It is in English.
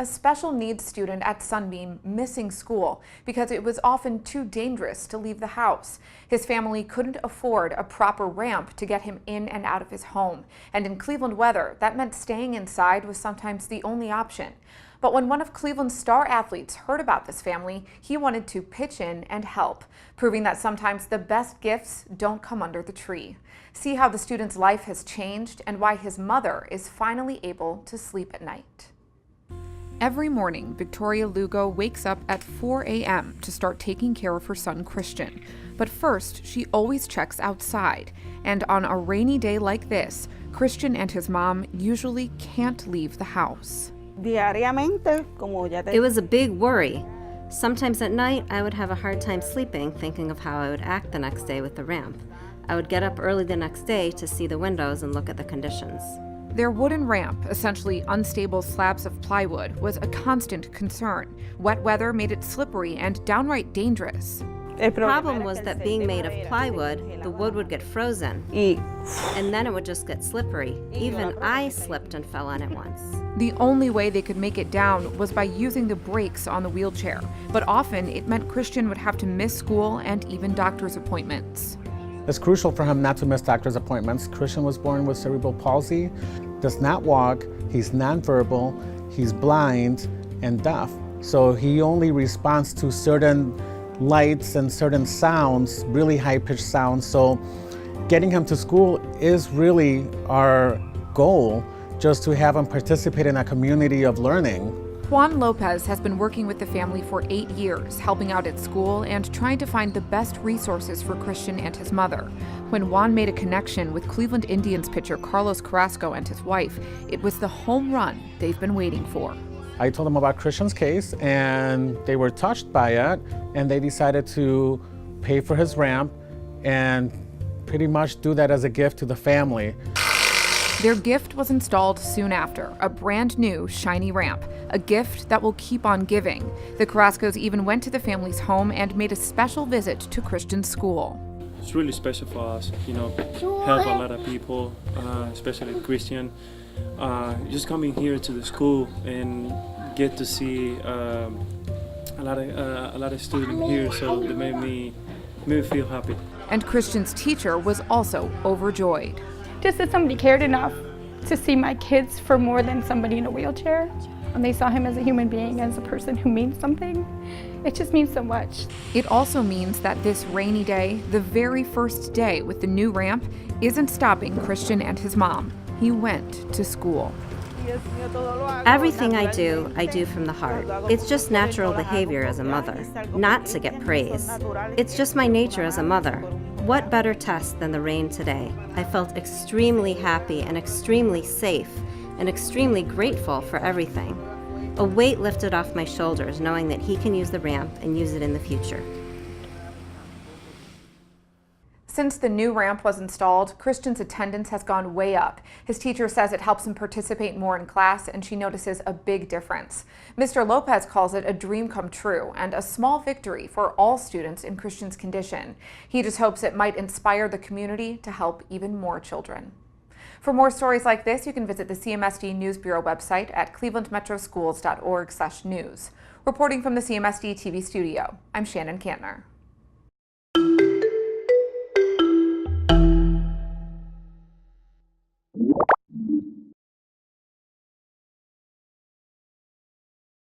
a special needs student at Sunbeam missing school because it was often too dangerous to leave the house. His family couldn't afford a proper ramp to get him in and out of his home. And in Cleveland weather, that meant staying inside was sometimes the only option. But when one of Cleveland's star athletes heard about this family, he wanted to pitch in and help, proving that sometimes the best gifts don't come under the tree. See how the student's life has changed and why his mother is finally able to sleep at night. Every morning, Victoria Lugo wakes up at 4 a.m. to start taking care of her son Christian. But first, she always checks outside. And on a rainy day like this, Christian and his mom usually can't leave the house. It was a big worry. Sometimes at night, I would have a hard time sleeping, thinking of how I would act the next day with the ramp. I would get up early the next day to see the windows and look at the conditions. Their wooden ramp, essentially unstable slabs of plywood, was a constant concern. Wet weather made it slippery and downright dangerous. The problem was that being made of plywood, the wood would get frozen, and then it would just get slippery. Even I slipped and fell on it once. The only way they could make it down was by using the brakes on the wheelchair, but often it meant Christian would have to miss school and even doctor's appointments. It's crucial for him not to miss doctor's appointments. Christian was born with cerebral palsy, does not walk, he's nonverbal, he's blind and deaf. So he only responds to certain lights and certain sounds, really high-pitched sounds. So getting him to school is really our goal, just to have him participate in a community of learning. Juan Lopez has been working with the family for 8 years, helping out at school and trying to find the best resources for Christian and his mother. When Juan made a connection with Cleveland Indians pitcher Carlos Carrasco and his wife, it was the home run they've been waiting for. I told them about Christian's case and they were touched by it, and they decided to pay for his ramp and pretty much do that as a gift to the family. Their gift was installed soon after, a brand new, shiny ramp, a gift that will keep on giving. The Carrascos even went to the family's home and made a special visit to Christian's school. It's really special for us, help a lot of people, especially Christian. Just coming here to the school and get to see a lot of students here, so it made me feel happy. And Christian's teacher was also overjoyed. Just that somebody cared enough to see my kids for more than somebody in a wheelchair. And they saw him as a human being, as a person who means something. It just means so much. It also means that this rainy day, the very first day with the new ramp, isn't stopping Christian and his mom. He went to school. Everything I do from the heart. It's just natural behavior as a mother, not to get praise. It's just my nature as a mother. What better test than the rain today? I felt extremely happy and extremely safe and extremely grateful for everything. A weight lifted off my shoulders knowing that he can use the ramp and use it in the future. Since the new ramp was installed, Christian's attendance has gone way up. His teacher says it helps him participate more in class, and she notices a big difference. Mr. Lopez calls it a dream come true and a small victory for all students in Christian's condition. He just hopes it might inspire the community to help even more children. For more stories like this, you can visit the CMSD News Bureau website at clevelandmetroschools.org/news. Reporting from the CMSD TV studio, I'm Shannon Kantner.